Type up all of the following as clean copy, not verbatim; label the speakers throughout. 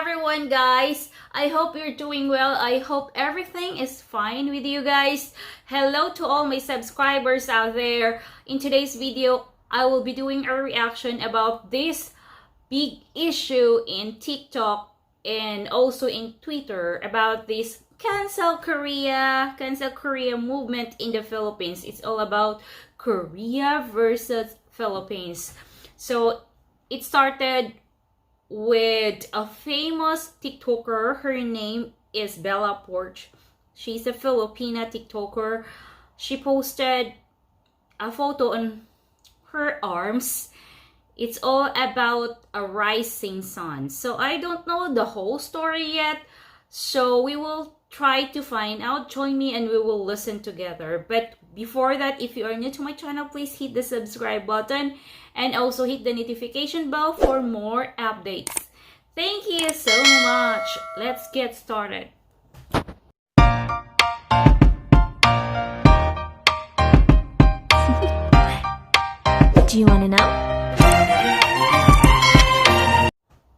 Speaker 1: everyone, guys. I hope you're doing well. I hope everything is fine with you guys. Hello to all my subscribers out there. In today's video, I will be doing a reaction about this big issue in TikTok and also in Twitter about this Cancelkorea movement in the Philippines. It's all about Korea versus Philippines. So it started with a famous TikToker. Her name is Bella Porch. She's a Filipina TikToker. She posted a photo on her arms. It's all about a rising sun. So I don't know the whole story yet. So we will try to find out. Join me and we will listen together. But before that, if you are new to my channel, please hit the subscribe button and also hit the notification bell for more updates. Thank you so much. Let's get started.
Speaker 2: Do you want to know?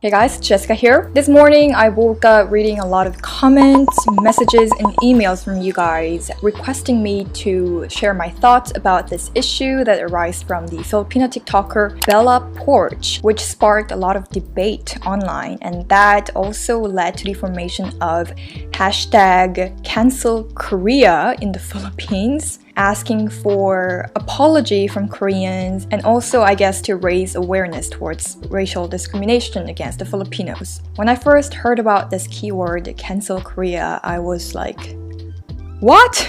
Speaker 3: Hey guys, Jessica here. This morning I woke up reading a lot of comments, messages, and emails from you guys requesting me to share my thoughts about this issue that arises from the Filipino TikToker Bella Porch, which sparked a lot of debate online, and that also led to the formation of hashtag Cancelkorea in the Philippines, asking for apology from Koreans and also, I guess, to raise awareness towards racial discrimination against the Filipinos. When I first heard about this keyword, Cancelkorea, I was like, what?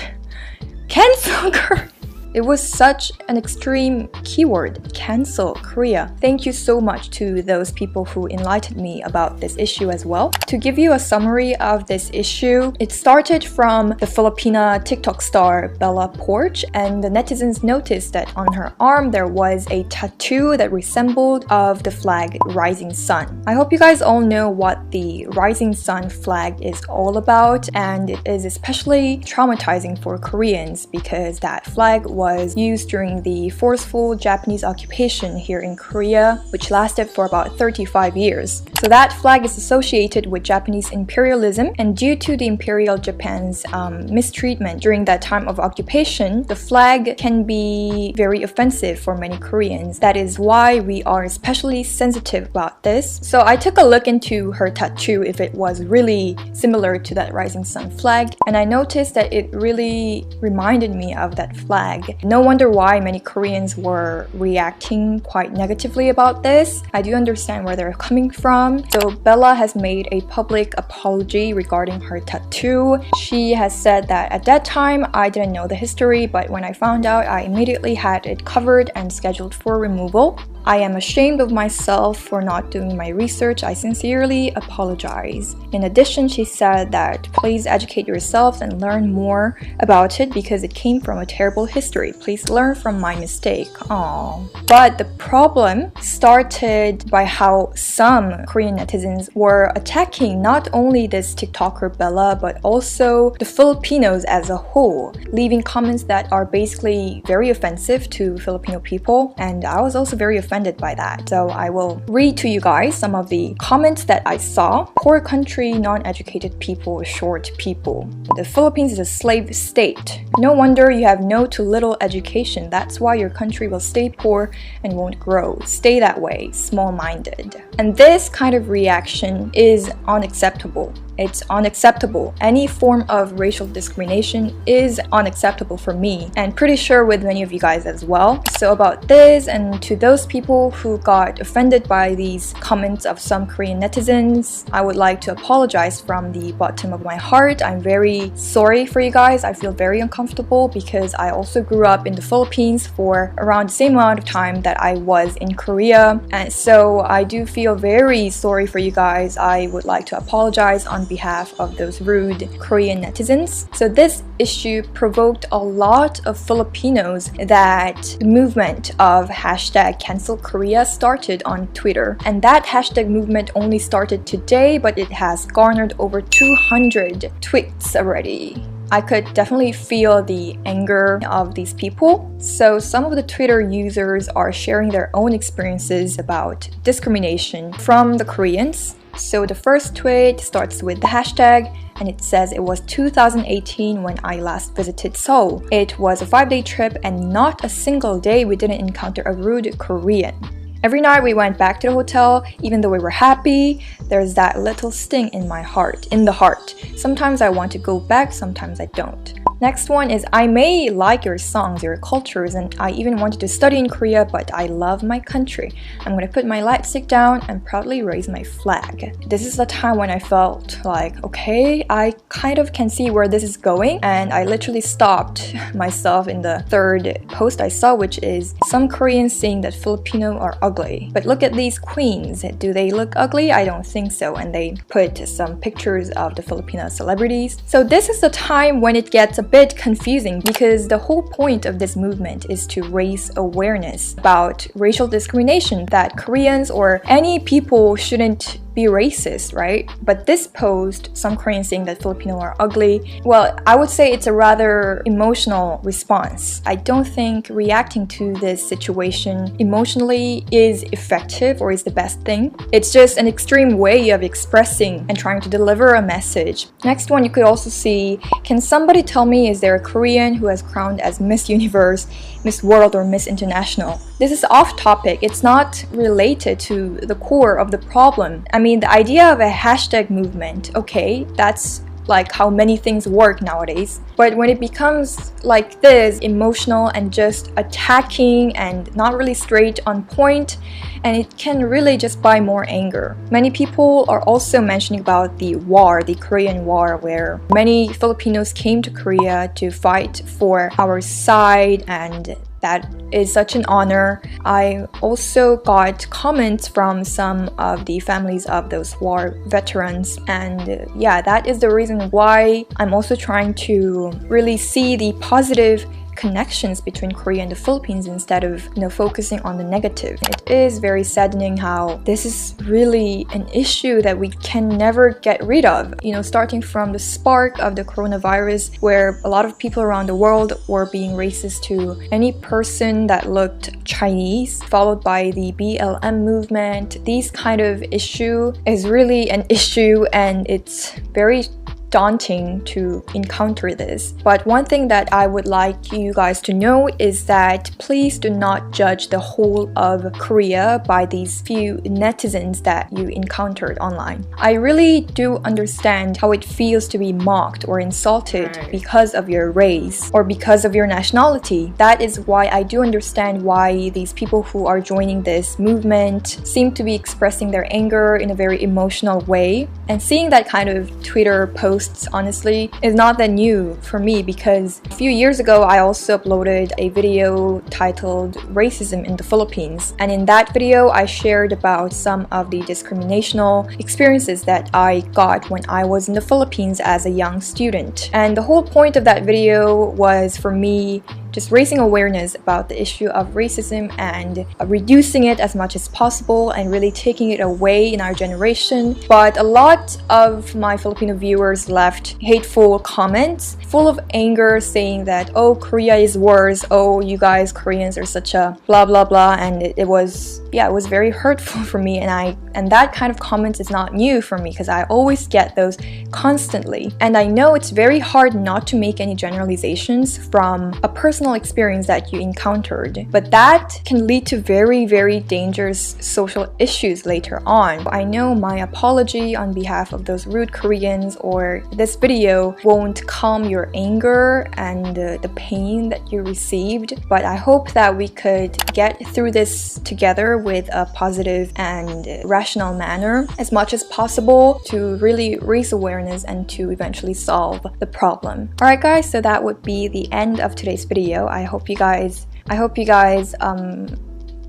Speaker 3: Cancelkorea? It was such an extreme keyword, Cancelkorea. Thank you so much to those people who enlightened me about this issue as well. To give you a summary of this issue, it started from the Filipina TikTok star Bella Porch, and the netizens noticed that on her arm there was a tattoo that resembled of the flag Rising Sun. I hope you guys all know what the Rising Sun flag is all about, and it is especially traumatizing for Koreans because that flag was used during the forceful Japanese occupation here in Korea, which lasted for about 35 years. So that flag is associated with Japanese imperialism, and due to the Imperial Japan's mistreatment during that time of occupation, the flag can be very offensive for many Koreans. That is why we are especially sensitive about this. So I took a look into her tattoo if it was really similar to that Rising Sun flag, and I noticed that it really reminded me of that flag. No wonder why many Koreans were reacting quite negatively about this. I do understand where they're coming from. So Bella has made a public apology regarding her tattoo. She has said that at that time I didn't know the history, but when I found out, I immediately had it covered and scheduled for removal. I am ashamed of myself for not doing my research. I sincerely apologize. In addition, she said that please educate yourselves and learn more about it because it came from a terrible history. Please learn from my mistake. Aww. But the problem started by how some Korean netizens were attacking not only this TikToker Bella, but also the Filipinos as a whole, leaving comments that are basically very offensive to Filipino people, and I was also very offended by that. So I will read to you guys some of the comments that I saw. Poor country, non-educated people, short people. The Philippines is a slave state. No wonder you have no to little education. That's why your country will stay poor and won't grow. Stay that way, small-minded. And this kind of reaction is unacceptable. It's unacceptable. Any form of racial discrimination is unacceptable for me, and pretty sure with many of you guys as well. So about this, and to those people who got offended by these comments of some Korean netizens, I would like to apologize from the bottom of my heart. I'm very sorry for you guys. I feel very uncomfortable because I also grew up in the Philippines for around the same amount of time that I was in Korea, and so I do feel very sorry for you guys. I would like to apologize on behalf of those rude Korean netizens. So this issue provoked a lot of Filipinos that the movement of hashtag Cancelkorea started on Twitter. And that hashtag movement only started today, but it has garnered over 200 tweets already. I could definitely feel the anger of these people. So some of the Twitter users are sharing their own experiences about discrimination from the Koreans. So the first tweet starts with the hashtag, and it says it was 2018 when I last visited Seoul. It was a 5-day trip and not a single day we didn't encounter a rude Korean. Every night we went back to the hotel, even though we were happy, there's that little sting in the heart. Sometimes I want to go back, sometimes I don't. Next one is, I may like your songs, your cultures, and I even wanted to study in Korea, but I love my country. I'm gonna put my light stick down and proudly raise my flag. This is the time when I felt like, okay, I kind of can see where this is going, and I literally stopped myself in the third post I saw, which is some Koreans saying that Filipino are ugly. But look at these queens. Do they look ugly? I don't think so. And they put some pictures of the Filipino celebrities. So this is the time when it gets a bit confusing, because the whole point of this movement is to raise awareness about racial discrimination, that Koreans or any people shouldn't be racist, right? But this post, some Koreans saying that Filipino are ugly, well, I would say it's a rather emotional response. I don't think reacting to this situation emotionally is effective or is the best thing. It's just an extreme way of expressing and trying to deliver a message. Next one, you could also see, can somebody tell me, is there a Korean who has crowned as Miss Universe, Miss World, or Miss International? This is off topic. It's not related to the core of the problem. I mean, the idea of a hashtag movement, okay, that's like how many things work nowadays. But when it becomes like this, emotional and just attacking and not really straight on point, and it can really just buy more anger. Many people are also mentioning about the war, the Korean War, where many Filipinos came to Korea to fight for our side, and that is such an honor. I also got comments from some of the families of those war veterans, and yeah, that is the reason why I'm also trying to really see the positive connections between Korea and the Philippines instead of, focusing on the negative. It is very saddening how this is really an issue that we can never get rid of. Starting from the spark of the coronavirus, where a lot of people around the world were being racist to any person that looked Chinese, followed by the BLM movement. These kind of issue is really an issue, and it's very daunting to encounter this. But one thing that I would like you guys to know is that please do not judge the whole of Korea by these few netizens that you encountered online. I really do understand how it feels to be mocked or insulted because of your race or because of your nationality. That is why I do understand why these people who are joining this movement seem to be expressing their anger in a very emotional way. And seeing that kind of Twitter posts, honestly, is not that new for me, because a few years ago I also uploaded a video titled Racism in the Philippines, and in that video I shared about some of the discriminational experiences that I got when I was in the Philippines as a young student. And the whole point of that video was for me just raising awareness about the issue of racism and reducing it as much as possible and really taking it away in our generation. But a lot of my Filipino viewers left hateful comments full of anger, saying that, oh, Korea is worse, oh, you guys Koreans are such a blah blah blah, and it was very hurtful for me. And that kind of comments is not new for me, because I always get those constantly. And I know it's very hard not to make any generalizations from a personal experience that you encountered, but that can lead to very, very dangerous social issues later on. I know my apology on behalf of those rude Koreans or this video won't calm your anger and the pain that you received, but I hope that we could get through this together with a positive and rational manner as much as possible to really raise awareness and to eventually solve the problem. Alright guys, so that would be the end of today's video. I hope you guys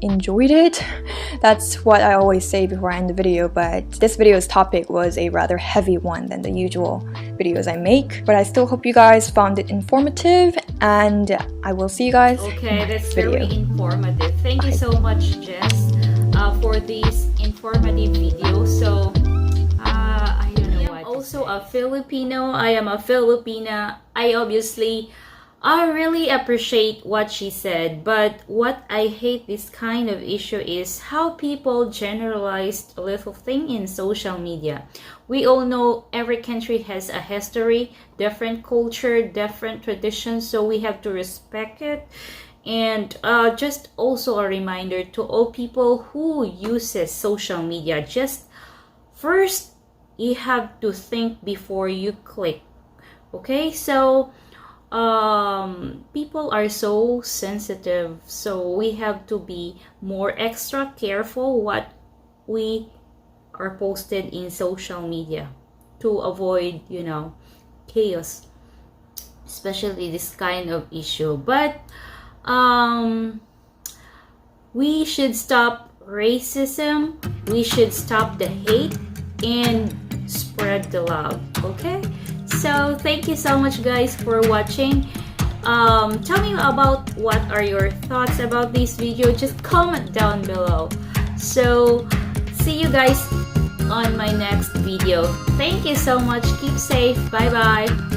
Speaker 3: enjoyed it. That's what I always say before I end the video, but this video's topic was a rather heavy one than the usual videos I make. But I still hope you guys found it informative, and I will see you guys in the next video.
Speaker 1: Very informative. Thank you so much, Jess, for this informative video. So I don't know what. Also a Filipino. I am a Filipina. I obviously I really appreciate what she said, but what I hate this kind of issue is how people generalize a little thing in social media. We all know every country has a history, different culture, different traditions, so we have to respect it. And just also a reminder to all people who uses social media, just first you have to think before you click. Okay, so people are so sensitive, so we have to be more extra careful what we are posted in social media to avoid, chaos, especially this kind of issue. But we should stop racism, we should stop the hate and spread the love. Okay, so thank you so much guys for watching. Tell me about what are your thoughts about this video. Just comment down below. So see you guys on my next video. Thank you so much. Keep safe. Bye bye.